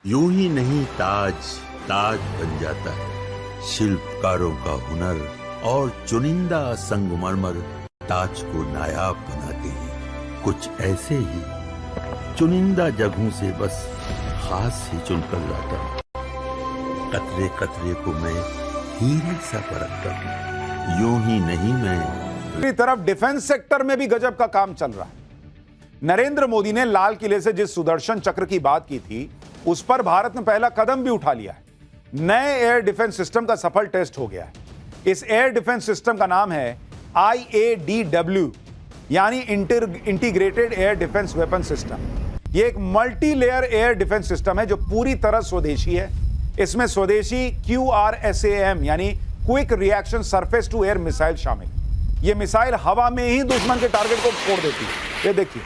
यूं ही नहीं ताज ताज बन जाता है। शिल्पकारों का हुनर और चुनिंदा संगमरमर ताज को नायाब बनाते हैं। कुछ ऐसे ही चुनिंदा जगहों से बस खास ही चुनकर लाता हूँ। कतरे कतरे को मैं हीरे सा परखता हूँ। यूं ही नहीं मैं। दूसरी तरफ डिफेंस सेक्टर में भी गजब का काम चल रहा है। नरेंद्र मोदी ने लाल किले से जिस सुदर्शन चक्र की बात की थी, उस पर भारत ने पहला कदम भी उठा लिया है। नए एयर डिफेंस सिस्टम का सफल टेस्ट हो गया है। इस एयर डिफेंस सिस्टम का नाम है IADW, यानी integrated air defence weapon system. यह एक multi layer air defence system है जो पूरी तरह स्वदेशी है। इसमें स्वदेशी QRSAM यानी quick reaction surface to air missile शामिल है। यह मिसाइल हवा में ही दुश्मन के टारगेट को फोड़ देती है। ये देखिए,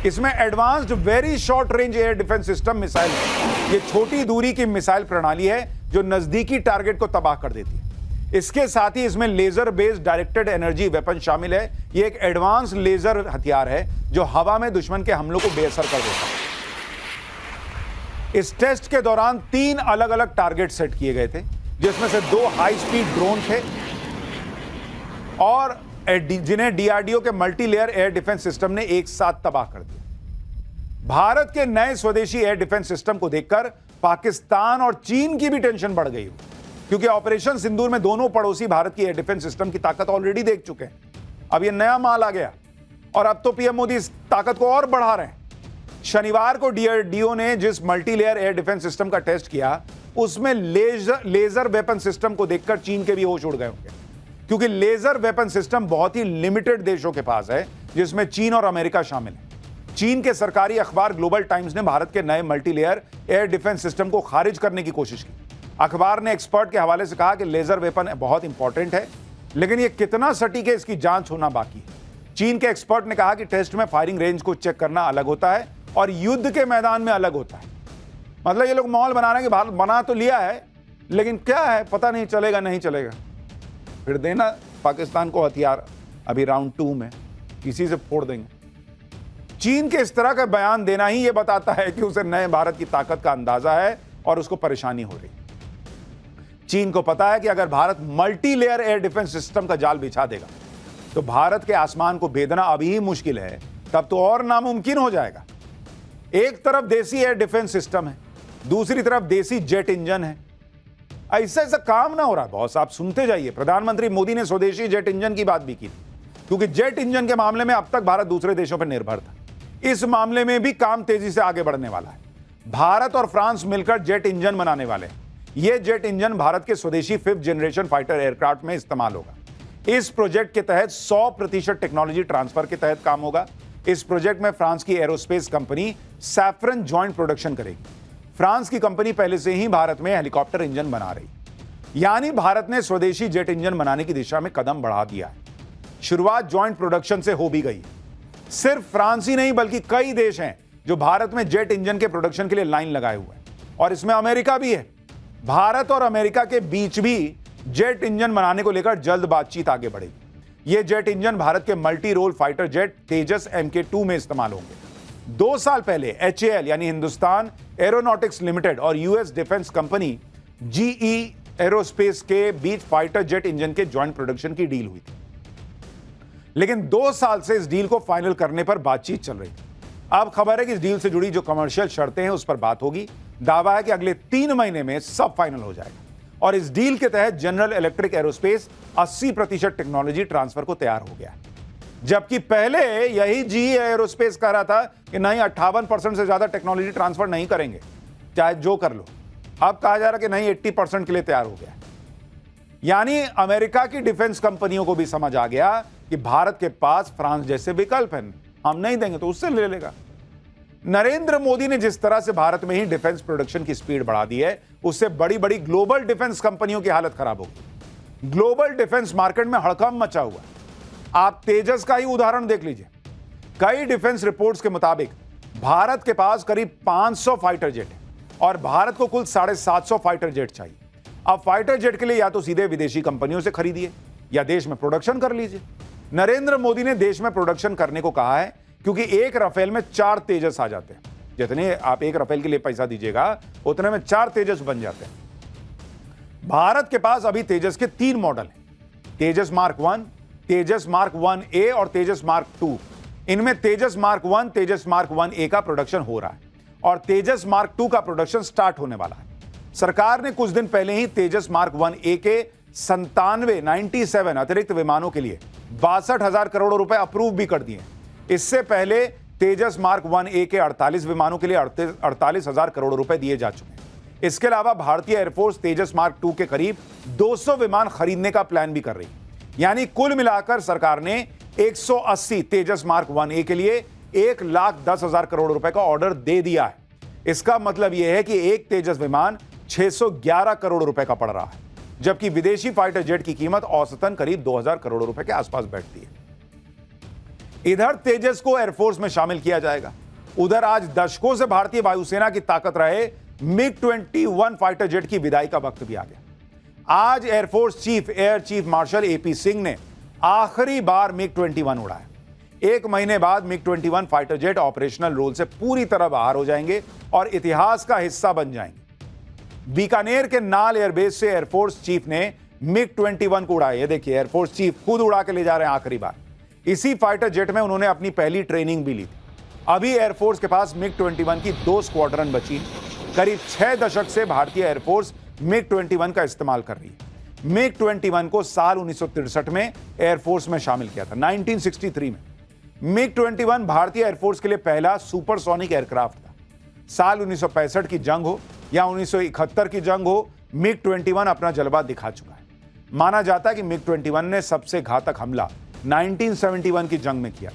इसमें advanced very short range air defence system missile है। यह छोटी दूरी की मिसाइल प्रणाली है जो नजदीकी टारगेट को तबाह कर देती है। इसके साथ ही इसमें laser based directed energy weapon शामिल है। यह एक एडवांस लेजर हथियार है जो हवा में दुश्मन के हमलों को बेअसर कर देता है। इस टेस्ट के दौरान 3 अलग अलग टारगेट सेट किए गए थे, जिसमें से 2 हाई स्पीड ड्रोन थे और जिन्हें DRDO के multi layer air defence system ने एक साथ तबाह कर दिया। भारत के नए स्वदेशी एयर डिफेंस सिस्टम को देखकर पाकिस्तान और चीन की भी टेंशन बढ़ गई, क्योंकि ऑपरेशन सिंदूर में दोनों पड़ोसी भारत की एयर डिफेंस सिस्टम की ताकत ऑलरेडी देख चुके हैं। अब यह नया माल आ गया और अब तो पीएम मोदी इस ताकत को और बढ़ा रहे हैं। शनिवार को DRDO ने जिस multi layer air defence system का टेस्ट किया, उसमें लेजर वेपन सिस्टम को देखकर चीन के भी होश उड़ गए होंगे, क्योंकि लेजर वेपन सिस्टम बहुत ही लिमिटेड देशों के पास है, जिसमें चीन और अमेरिका शामिल है। चीन के सरकारी अखबार ग्लोबल टाइम्स ने भारत के नए multi layer air defence system को खारिज करने की कोशिश की। अखबार ने एक्सपर्ट के हवाले से कहा कि लेजर वेपन बहुत इंपॉर्टेंट है, लेकिन यह कितना सटीक है इसकी जांच होना बाकी है। चीन के एक्सपर्ट ने कहा कि टेस्ट में फायरिंग रेंज को चेक करना अलग होता है और युद्ध के मैदान में अलग होता है। मतलब ये लोग माहौल बना रहे हैं कि भारत बना तो लिया है, लेकिन क्या है पता नहीं चलेगा, नहीं चलेगा। फिर देना पाकिस्तान को हथियार, अभी राउंड 2 में किसी से फोड़ देंगे। चीन के इस तरह का बयान देना ही यह बताता है कि उसे नए भारत की ताकत का अंदाजा है और उसको परेशानी हो रही है। चीन को पता है कि अगर Bharat multi layer air defence system का जाल बिछा देगा तो भारत के आसमान को भेदना अभी ही मुश्किल है, तब तो और नामुमकिन हो जाएगा। एक तरफ देसी एयर डिफेंस सिस्टम है, दूसरी तरफ देसी जेट इंजन है। ऐसा काम ना हो रहा बॉस, आप सुनते जाइए। प्रधानमंत्री मोदी ने स्वदेशी जेट इंजन की बात भी की थी, क्योंकि जेट इंजन के मामले में अब तक भारत दूसरे देशों पर निर्भर था। इस मामले में भी काम तेजी से आगे बढ़ने वाला है। भारत और फ्रांस मिलकर जेट इंजन बनाने वाले हैं। यह जेट इंजन भारत के स्वदेशी 5th जनरेशन फाइटर एयरक्राफ्ट में इस्तेमाल होगा। इस प्रोजेक्ट के तहत 100% टेक्नोलॉजी ट्रांसफर के तहत काम होगा। इस प्रोजेक्ट में फ्रांस की aerospace company saffron joint production करेगी। फ्रांस की कंपनी पहले से ही भारत में हेलीकॉप्टर इंजन बना रही, यानी भारत ने स्वदेशी जेट इंजन बनाने की दिशा में कदम बढ़ा दिया है। शुरुआत ज्वाइंट प्रोडक्शन से हो भी गई। सिर्फ फ्रांस ही नहीं बल्कि कई देश हैं जो भारत में जेट इंजन के प्रोडक्शन के लिए लाइन लगाए हुए हैं, और इसमें अमेरिका भी है। भारत और अमेरिका के बीच भी जेट इंजन बनाने को लेकर जल्द बातचीत आगे बढ़ेगी। यह जेट इंजन भारत के मल्टी रोल फाइटर जेट तेजस MK2 में इस्तेमाल होंगे। 2 साल पहले HAL यानी हिंदुस्तान एरोनॉटिक्स लिमिटेड और US defence company GE aerospace के बीच फाइटर जेट इंजन के ज्वाइंट प्रोडक्शन की डील हुई थी, लेकिन 2 साल से इस डील को फाइनल करने पर बातचीत चल रही थी। अब खबर है कि इस डील से जुड़ी जो कमर्शियल शर्तें हैं उस पर बात होगी। दावा है कि अगले 3 महीने में सब फाइनल हो जाएगा, और इस डील के तहत general electric aerospace 80% technology transfer को तैयार हो गया है, जबकि पहले यही GE एरोस्पेस कह रहा था कि नहीं 58% से ज्यादा टेक्नोलॉजी ट्रांसफर नहीं करेंगे, चाहे जो कर लो। अब कहा जा रहा है कि नहीं 80% के लिए तैयार हो गया। यानी अमेरिका की डिफेंस कंपनियों को भी समझ आ गया कि भारत के पास फ्रांस जैसे विकल्प हैं, हम नहीं देंगे तो उससे ले लेगा। नरेंद्र मोदी ने जिस तरह से भारत में ही डिफेंस प्रोडक्शन की स्पीड बढ़ा दी है, उससे बड़ी बड़ी ग्लोबल डिफेंस कंपनियों की हालत खराब होगी। ग्लोबल डिफेंस मार्केट में हड़कंप मचा हुआ। आप तेजस का ही उदाहरण देख लीजिए। कई डिफेंस रिपोर्ट्स के मुताबिक भारत के पास करीब 500 फाइटर जेट है और भारत को कुल 750 फाइटर जेट चाहिए। अब फाइटर जेट के लिए या तो सीधे विदेशी कंपनियों से खरीदिए या देश में प्रोडक्शन कर लीजिए। नरेंद्र मोदी ने देश में प्रोडक्शन करने को कहा है, क्योंकि एक राफेल में 4 तेजस आ जाते हैं। जितने आप एक राफेल के लिए पैसा दीजिएगा उतने में 4 तेजस बन जाते हैं। भारत के पास अभी तेजस के 3 मॉडल हैं, तेजस मार्क 1, तेजस मार्क 1A और तेजस मार्क 2। इनमें तेजस मार्क 1, तेजस मार्क 1A का प्रोडक्शन हो रहा है और तेजस मार्क 2 का प्रोडक्शन स्टार्ट होने वाला है। सरकार ने कुछ दिन पहले ही तेजस मार्क 1A के 97 अतिरिक्त विमानों के लिए 62,000 करोड़ रुपए अप्रूव भी कर दिए। इससे पहले तेजस मार्क 1A के 48 विमानों के लिए 48,000 करोड़ रुपए दिए जा चुके हैं। इसके अलावा भारतीय एयरफोर्स तेजस मार्क 2 के करीब 200 विमान खरीदने का प्लान भी कर रही है। यानी कुल मिलाकर सरकार ने 180 तेजस मार्क 1A के लिए 1,10,000 करोड़ रुपए का ऑर्डर दे दिया है। इसका मतलब यह है कि एक तेजस विमान 611 करोड़ रुपए का पड़ रहा है, जबकि विदेशी फाइटर जेट की कीमत औसतन करीब 2,000 करोड़ रुपए के आसपास बैठती है। इधर तेजस को एयरफोर्स में शामिल किया जाएगा, उधर आज दशकों से भारतीय वायुसेना की ताकत रहे MiG-21 फाइटर जेट की विदाई का वक्त भी आ गया। आज air force chief air chief marshal AP Singh ने आखिरी बार MiG-21 उड़ाया। 1 महीने बाद MiG-21 fighter jet operational role से पूरी तरह बाहर हो जाएंगे और इतिहास का हिस्सा बन जाएंगे। बीकानेर के नाल एयरबेस से एयरफोर्स चीफ ने MiG-21 को उड़ाया। ये देखिए, एयरफोर्स चीफ खुद उड़ा के ले जा रहे हैं आखिरी बार। इसी फाइटर जेट में उन्होंने अपनी पहली ट्रेनिंग भी ली थी। अभी एयरफोर्स के पास MiG-21 की 2 स्क्वाड्रन बची है। करीब 6 दशक से भारतीय एयरफोर्स MiG-21 का इस्तेमाल कर रही है। MiG-21 को साल 1963 में एयरफोर्स में शामिल किया था, 1963 में। MiG-21 भारतीय एयरफोर्स के लिए पहला सुपरसोनिक एयरक्राफ्ट था। साल 1965 की जंग हो या 1971 की जंग हो, MiG-21 अपना जलवा दिखा चुका है। माना जाता है कि MiG-21 ने सबसे घातक हमला 1971 की जंग में किया।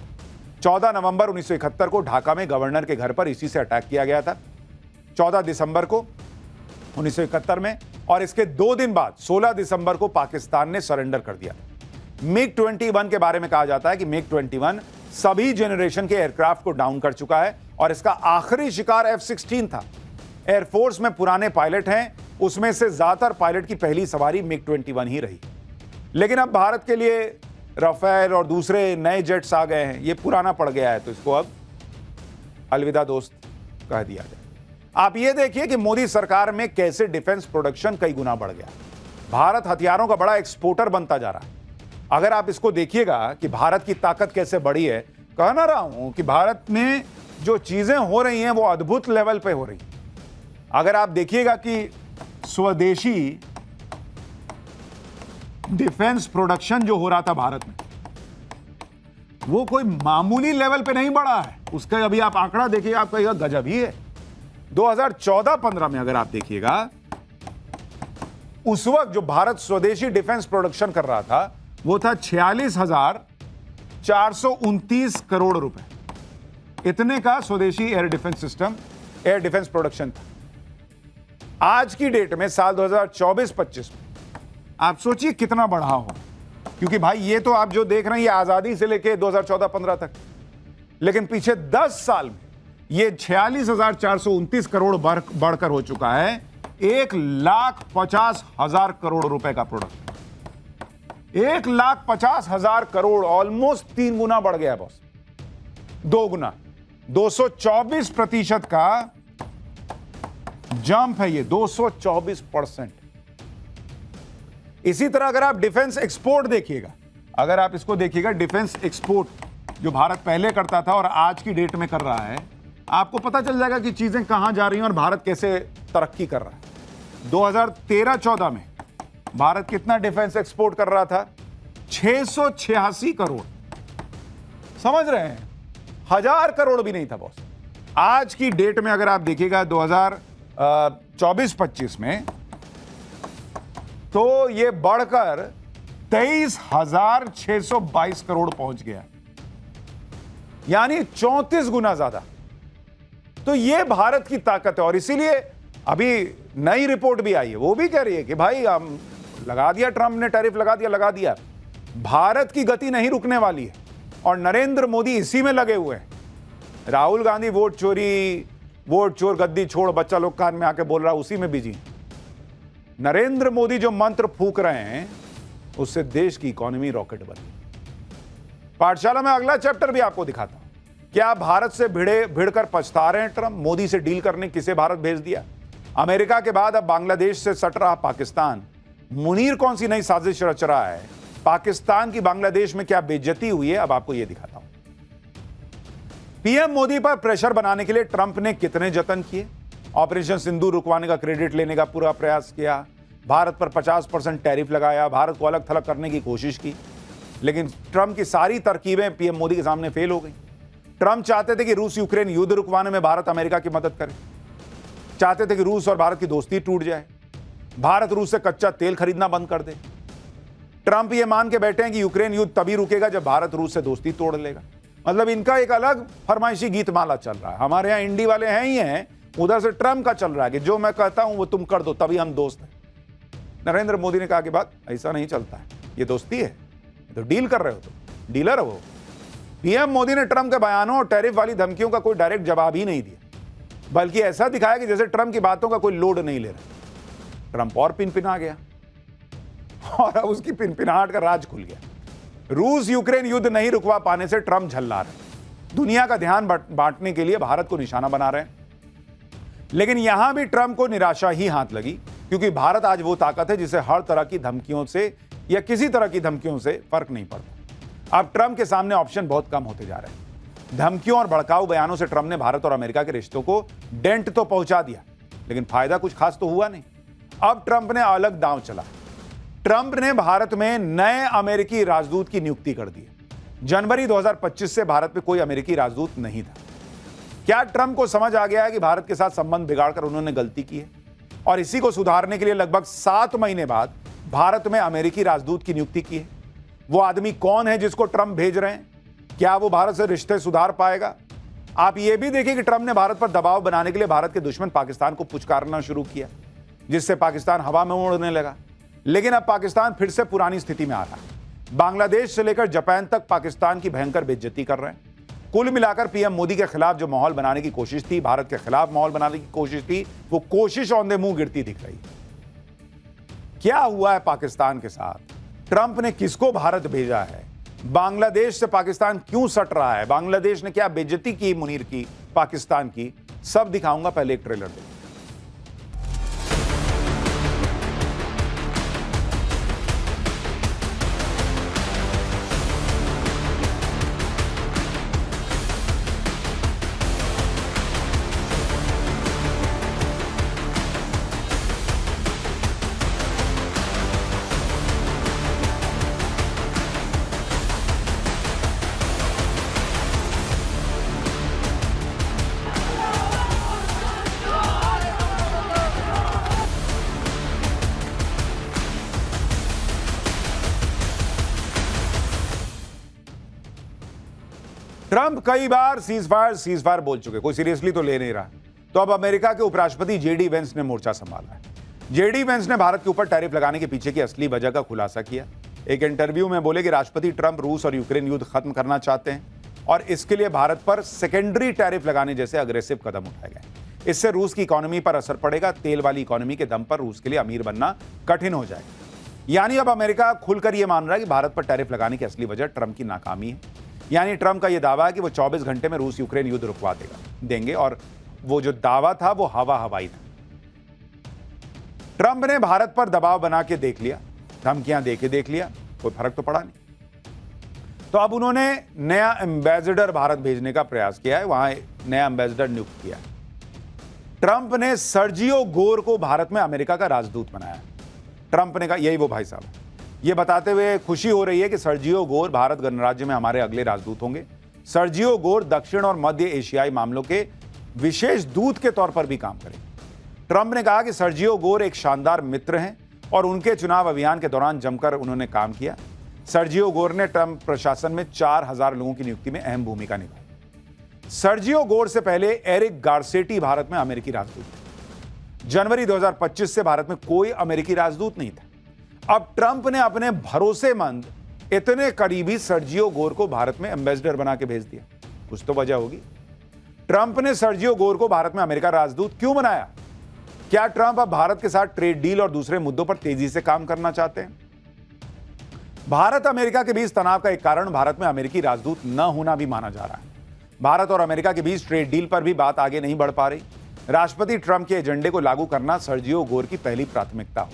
14 नवंबर 1971 को ढाका में गवर्नर के घर पर इसी से अटैक किया गया था, 14 दिसंबर को 1971 में, और इसके 2 दिन बाद 16 दिसंबर को पाकिस्तान ने सरेंडर कर दिया। MiG-21 के बारे में कहा जाता है कि MiG-21 सभी जेनरेशन के एयरक्राफ्ट को डाउन कर चुका है और इसका आखिरी शिकार F-16 था। एयरफोर्स में पुराने पायलट हैं, उसमें से ज्यादातर पायलट की पहली सवारी MiG-21 ही रही। लेकिन अब भारत के लिए राफेल और दूसरे नए जेट्स आ गए हैं, ये पुराना पड़ गया है, तो इसको अब अलविदा दोस्त कह दिया जाए। आप ये देखिए कि मोदी सरकार में कैसे डिफेंस प्रोडक्शन कई गुना बढ़ गया। भारत हथियारों का बड़ा एक्सपोर्टर बनता जा रहा है। अगर आप इसको देखिएगा कि भारत की ताकत कैसे बढ़ी है, कह ना रहा हूं कि भारत में जो चीजें हो रही हैं वो अद्भुत लेवल पे हो रही हैं। अगर आप देखिएगा कि स्वदेशी डिफेंस प्रोडक्शन जो हो रहा था भारत में, वो कोई मामूली लेवल पे नहीं बढ़ा है। उसका अभी आप आंकड़ा देखिएगा, आप कहिएगा गजब ही है। 2014-15 में अगर आप देखिएगा, उस वक्त जो भारत स्वदेशी डिफेंस प्रोडक्शन कर रहा था वो था 46,429 करोड़ रुपए। इतने का स्वदेशी air defence system, air defence production था। आज की डेट में साल 2024-25 में आप सोचिए कितना बढ़ा हो, क्योंकि भाई ये तो आप जो देख रहे हैं ये आजादी से लेके 2014-15 तक, लेकिन पीछे 10 साल में ये 46,429 करोड़ बढ़कर हो चुका है 1,50,000 करोड़ रुपए का प्रोडक्ट। 1,50,000 करोड़, ऑलमोस्ट 3 गुना बढ़ गया बॉस, 2 गुना, 224% का जंप है ये, 224%। इसी तरह अगर आप डिफेंस एक्सपोर्ट देखिएगा, अगर आप इसको देखिएगा, डिफेंस एक्सपोर्ट जो भारत पहले करता था और आज की डेट में कर रहा है, आपको पता चल जाएगा कि चीजें कहां जा रही हैं और भारत कैसे तरक्की कर रहा है। 2013-14 में भारत कितना डिफेंस एक्सपोर्ट कर रहा था? 686 करोड़। समझ रहे हैं? 1000 करोड़ भी नहीं था बॉस। आज की डेट में अगर आप देखिएगा 2024-25 में, तो ये बढ़कर 23,622 करोड़ पहुंच गया, यानी 34 गुना ज्यादा। तो ये भारत की ताकत है। और इसीलिए अभी नई रिपोर्ट भी आई है, वो भी कह रही है कि भाई हम लगा दिया, ट्रंप ने टैरिफ लगा दिया, भारत की गति नहीं रुकने वाली है। और नरेंद्र मोदी इसी में लगे हुए हैं। राहुल गांधी वोट चोर गद्दी छोड़, बच्चा लोग कान में आके बोल रहा है, उसी में बिजी। नरेंद्र मोदी जो मंत्र फूक रहे हैं, उससे देश की इकोनॉमी रॉकेट बनी। पाठशाला में अगला चैप्टर भी आपको दिखाता हूं। क्या भारत से भिड़कर पछता रहे हैं ट्रंप? मोदी से डील करने किसे भारत भेज दिया? अमेरिका के बाद अब बांग्लादेश से सट रहा पाकिस्तान। मुनीर कौन सी नई साजिश रच रहा है? पाकिस्तान की बांग्लादेश में क्या बेइज्जती हुई है, अब आपको यह दिखाता हूं। पीएम मोदी पर प्रेशर बनाने के लिए ट्रंप ने कितने जतन किए? ऑपरेशन सिंदूर रुकवाने का क्रेडिट लेने का पूरा प्रयास किया, भारत पर 50% टैरिफ लगाया, भारत को अलग थलग करने की कोशिश की, लेकिन ट्रंप की सारी तरकीबें पीएम मोदी के सामने फेल हो गई। ट्रंप चाहते थे कि रूस यूक्रेन युद्ध रुकवाने में भारत अमेरिका की मदद करे, चाहते थे कि रूस और भारत की दोस्ती टूट जाए, भारत रूस से कच्चा तेल खरीदना बंद कर दे। ट्रंप ये मान के बैठे हैं कि यूक्रेन युद्ध तभी रुकेगा जब भारत रूस से दोस्ती तोड़ लेगा। मतलब इनका एक अलग फरमाइशी गीत माला चल रहा है। हमारे यहां इंडी वाले हैं ही हैं, उधर से ट्रंप का चल रहा है कि जो मैं कहता हूं वो तुम कर दो, तभी हम दोस्त हैं। नरेंद्र मोदी ने कहा कि बात ऐसा नहीं चलता है, ये दोस्ती है, तो डील कर रहे हो, तो डीलर हो। पीएम मोदी ने ट्रंप के बयानों और टैरिफ वाली धमकियों का कोई डायरेक्ट जवाब ही नहीं दिया, बल्कि ऐसा दिखाया कि जैसे ट्रंप की बातों का कोई लोड नहीं ले रहा। ट्रंप और पिनपिना गया और अब उसकी पिनपिनाहट का राज खुल गया। रूस यूक्रेन युद्ध नहीं रुकवा पाने से ट्रंप झल्ला रहे, दुनिया का ध्यान बांटने के लिए भारत को निशाना बना रहे हैं। लेकिन यहां भी ट्रंप को निराशा ही हाथ लगी, क्योंकि भारत आज वो ताकत है जिसे हर तरह की धमकियों से या किसी तरह की धमकियों से फर्क नहीं पड़ता। अब ट्रंप के सामने ऑप्शन बहुत कम होते जा रहे हैं। धमकियों और भड़काऊ बयानों से ट्रंप ने भारत और अमेरिका के रिश्तों को डेंट तो पहुंचा दिया, लेकिन फायदा कुछ खास तो हुआ नहीं। अब ट्रंप ने अलग दांव चला। ट्रंप ने भारत में नए अमेरिकी राजदूत की नियुक्ति कर दी। जनवरी 2025 से भारत में कोई अमेरिकी राजदूत नहीं था। क्या ट्रंप को समझ आ गया है कि भारत के साथ संबंध बिगाड़कर उन्होंने गलती की है, और इसी को सुधारने के लिए लगभग 7 महीने बाद भारत में अमेरिकी राजदूत की नियुक्ति की है? वो आदमी कौन है जिसको ट्रंप भेज रहे हैं? क्या वो भारत से रिश्ते सुधार पाएगा? आप ये भी देखिए कि ट्रंप ने भारत पर दबाव बनाने के लिए भारत के दुश्मन पाकिस्तान को पुचकारना शुरू किया, जिससे पाकिस्तान हवा में उड़ने लगा। लेकिन अब पाकिस्तान फिर से पुरानी स्थिति में आ रहा है। बांग्लादेश से लेकर जापान तक पाकिस्तान की भयंकर बेइज्जती कर रहे हैं। कुल मिलाकर पीएम मोदी के खिलाफ जो माहौल बनाने की कोशिश थी, भारत के खिलाफ माहौल बनाने की कोशिश थी, वो कोशिश औंधे मुंह गिरती दिख रही है। क्या हुआ है पाकिस्तान के साथ? ट्रंप ने किसको भारत भेजा है? बांग्लादेश से पाकिस्तान क्यों सट रहा है? बांग्लादेश ने क्या बेइज्जती की मुनीर की, पाकिस्तान की? सब दिखाऊंगा, पहले एक ट्रेलर देखिए। ट्रंप कई बार सीज फायर बोल चुके, कोई सीरियसली तो ले नहीं रहा। तो अब अमेरिका के उपराष्ट्रपति जेडी वेंस ने मोर्चा संभाला है। जेडी वेंस ने भारत के ऊपर टैरिफ लगाने के पीछे की असली वजह का खुलासा किया। एक इंटरव्यू में बोले कि राष्ट्रपति ट्रंप रूस और यूक्रेन युद्ध खत्म करना चाहते हैं और इसके लिए भारत पर सेकेंडरी टैरिफ लगाने जैसे अग्रेसिव कदम उठाए गए। इससे रूस की इकोनॉमी पर असर पड़ेगा। तेल वाली इकोनॉमी के दम पर रूस के लिए अमीर बनना कठिन हो जाएगा। यानी अब अमेरिका खुलकर यह मान रहा है कि भारत पर टैरिफ लगाने की असली वजह ट्रंप की नाकामी है। यानी ट्रंप का यह दावा है कि वो 24 घंटे में रूस यूक्रेन युद्ध रुकवा देंगे, और वो जो दावा था वो हवाई था। ट्रंप ने भारत पर दबाव बना के देख लिया, धमकियां देके देख लिया, कोई फर्क तो पड़ा नहीं। तो अब उन्होंने नया एम्बेसडर भारत भेजने का प्रयास किया है, वहां नया एम्बेसडर नियुक्त किया। ट्रंप ने सर्जियो गोर को भारत में अमेरिका का राजदूत बनाया। ट्रंप ने कहा, यही वो भाई साहब, ये बताते हुए खुशी हो रही है कि सर्जियो गोर भारत गणराज्य में हमारे अगले राजदूत होंगे। सर्जियो गोर दक्षिण और मध्य एशियाई मामलों के विशेष दूत के तौर पर भी काम करेंगे। ट्रंप ने कहा कि सर्जियो गोर एक शानदार मित्र हैं और उनके चुनाव अभियान के दौरान जमकर उन्होंने काम किया। सर्जियो गोर ने ट्रंप प्रशासन में 4000 लोगों की नियुक्ति में अहम भूमिका निभाई। सर्जियो गोर से पहले एरिक गार्सेटी भारत में अमेरिकी राजदूत थे। जनवरी 2025 से भारत में कोई अमेरिकी राजदूत नहीं था। अब ट्रंप ने अपने भरोसेमंद, इतने करीबी सर्जियो गोर को भारत में एम्बेसडर बना के भेज दिया। कुछ तो वजह होगी। ट्रंप ने सर्जियो गोर को भारत में अमेरिका राजदूत क्यों बनाया? क्या ट्रंप अब भारत के साथ ट्रेड डील और दूसरे मुद्दों पर तेजी से काम करना चाहते हैं? भारत अमेरिका के बीच तनाव का एक कारण भारत में अमेरिकी राजदूत न होना भी माना जा रहा है। भारत और अमेरिका के बीच ट्रेड डील पर भी बात आगे नहीं बढ़ पा रही। राष्ट्रपति ट्रंप के एजेंडे को लागू करना सर्जियो गोर की पहली प्राथमिकता हो।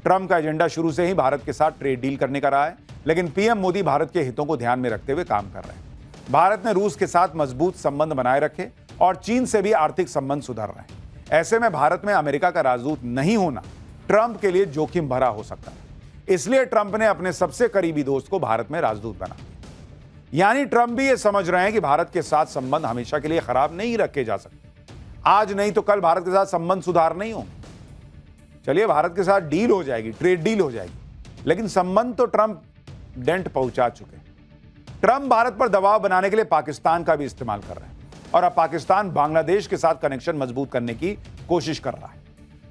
ट्रंप का एजेंडा शुरू से ही भारत के साथ ट्रेड डील करने का रहा है, लेकिन पीएम मोदी भारत के हितों को ध्यान में रखते हुए काम कर रहे हैं। भारत ने रूस के साथ मजबूत संबंध बनाए रखे और चीन से भी आर्थिक संबंध सुधार रहे हैं। ऐसे में भारत में अमेरिका का राजदूत नहीं होना ट्रंप के लिए जोखिम भरा हो सकता है। इसलिए ट्रंप ने अपने सबसे करीबी दोस्त को भारत में राजदूत बना दिया। यानी ट्रंप भी ये समझ रहे हैं कि भारत के साथ संबंध हमेशा के लिए खराब नहीं रखे जा सकते। आज नहीं तो कल भारत के साथ संबंध सुधार नहीं होंगे। चलिए, भारत के साथ डील हो जाएगी, ट्रेड डील हो जाएगी, लेकिन संबंध तो ट्रंप डेंट पहुंचा चुके हैं। ट्रंप भारत पर दबाव बनाने के लिए पाकिस्तान का भी इस्तेमाल कर रहे हैं और अब पाकिस्तान बांग्लादेश के साथ कनेक्शन मजबूत करने की कोशिश कर रहा है।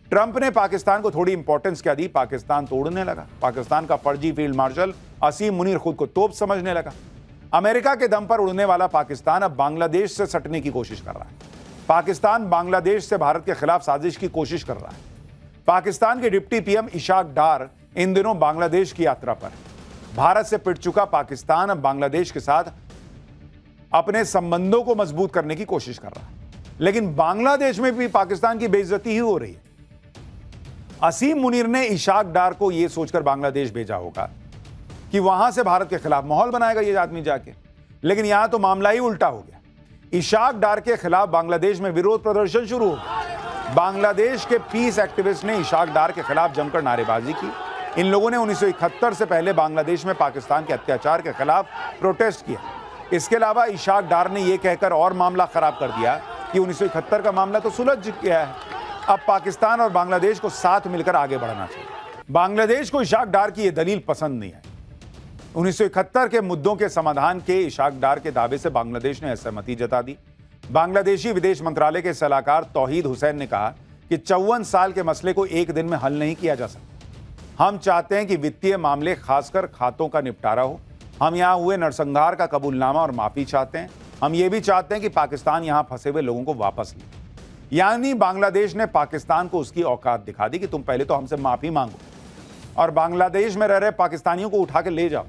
ट्रंप ने पाकिस्तान को थोड़ी इंपॉर्टेंस क्या दी, पाकिस्तान तोड़ने लगा। पाकिस्तान का फर्जी फील्ड मार्शल असीम मुनीर खुद को तोप समझने लगा। अमेरिका के दम पर उड़ने वाला पाकिस्तान अब बांग्लादेश से सटने की कोशिश कर रहा है। पाकिस्तान बांग्लादेश से भारत के खिलाफ साजिश की कोशिश कर रहा है। पाकिस्तान के डिप्टी पीएम इशाक डार इन दिनों बांग्लादेश की यात्रा पर है। भारत से पिट चुका पाकिस्तान अब बांग्लादेश के साथ अपने संबंधों को मजबूत करने की कोशिश कर रहा है, लेकिन बांग्लादेश में भी पाकिस्तान की बेइज्जती ही हो रही है। असीम मुनीर ने इशाक डार को यह सोचकर बांग्लादेश भेजा होगा कि वहां से भारत के खिलाफ माहौल बनाएगा ये आदमी जाके, लेकिन यहां तो मामला ही उल्टा हो गया। इशाक डार के खिलाफ बांग्लादेश में विरोध प्रदर्शन शुरू हो गया। बांग्लादेश के पीस एक्टिविस्ट ने इशाक डार के खिलाफ जमकर नारेबाजी की। इन लोगों ने 1971 से पहले बांग्लादेश में पाकिस्तान के अत्याचार के खिलाफ प्रोटेस्ट किया। इसके अलावा इशाक डार ने यह कहकर और मामला खराब कर दिया कि 1971 का मामला तो सुलझ गया है, अब पाकिस्तान और बांग्लादेश को साथ मिलकर आगे बढ़ना चाहिए। बांग्लादेश को इशाक डार की यह दलील पसंद नहीं है। 1971 के मुद्दों के समाधान के इशाक डार के दावे से बांग्लादेश ने असहमति जता दी। बांग्लादेशी विदेश मंत्रालय के सलाहकार तौहीद हुसैन ने कहा कि 54 साल के मसले को एक दिन में हल नहीं किया जा सकता। हम चाहते हैं कि वित्तीय मामले, खासकर खातों का निपटारा हो। हम यहां हुए नरसंहार का कबूलनामा और माफी चाहते हैं। हम ये भी चाहते हैं कि पाकिस्तान यहां फंसे हुए लोगों को वापस ले। यानी बांग्लादेश ने पाकिस्तान को उसकी औकात दिखा दी कि तुम पहले तो हमसे माफी मांगो और बांग्लादेश में रह रहे पाकिस्तानियों को उठा के ले जाओ।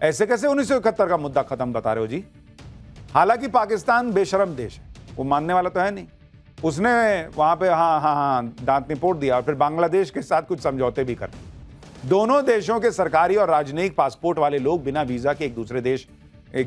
ऐसे कैसे 1971 का मुद्दा खत्म बता रहे हो जी? हालांकि पाकिस्तान बेशरम देश है, वो मानने वाला तो है नहीं। उसने वहां पे हाँ दांत निपोड़ दिया और फिर बांग्लादेश के साथ कुछ समझौते भी कर। दोनों देशों के सरकारी और राजनयिक पासपोर्ट वाले लोग बिना वीजा के एक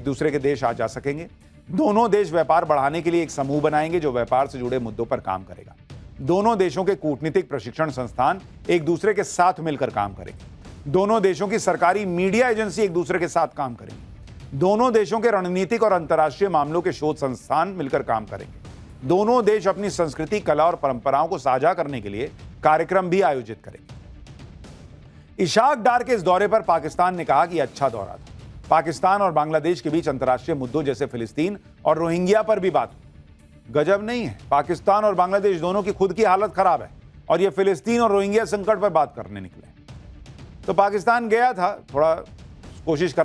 दूसरे के देश आ जा सकेंगे। दोनों देश व्यापार बढ़ाने के लिए एक समूह बनाएंगे जो व्यापार से जुड़े मुद्दों पर काम करेगा। दोनों देशों के कूटनीतिक प्रशिक्षण संस्थान एक दूसरे के साथ मिलकर काम करेंगे। दोनों देशों की सरकारी मीडिया एजेंसी एक दूसरे के साथ काम करेंगे। दोनों देशों के रणनीतिक और अंतर्राष्ट्रीय मामलों के शोध संस्थान मिलकर काम करेंगे। दोनों देश अपनी संस्कृति, कला और परंपराओं को साझा करने के लिए कार्यक्रम भी आयोजित करेंगे। इशाक डार के इस दौरे पर पाकिस्तान ने कहा कि अच्छा दौरा था। पाकिस्तान और बांग्लादेश के बीच अंतर्राष्ट्रीय मुद्दों जैसे फिलिस्तीन और रोहिंग्या पर भी बात हुई। गजब नहीं है, पाकिस्तान और बांग्लादेश दोनों की खुद की हालत खराब है और ये फिलिस्तीन और रोहिंग्या संकट पर बात करने निकले। तो पाकिस्तान गया था, थोड़ा कोशिश कर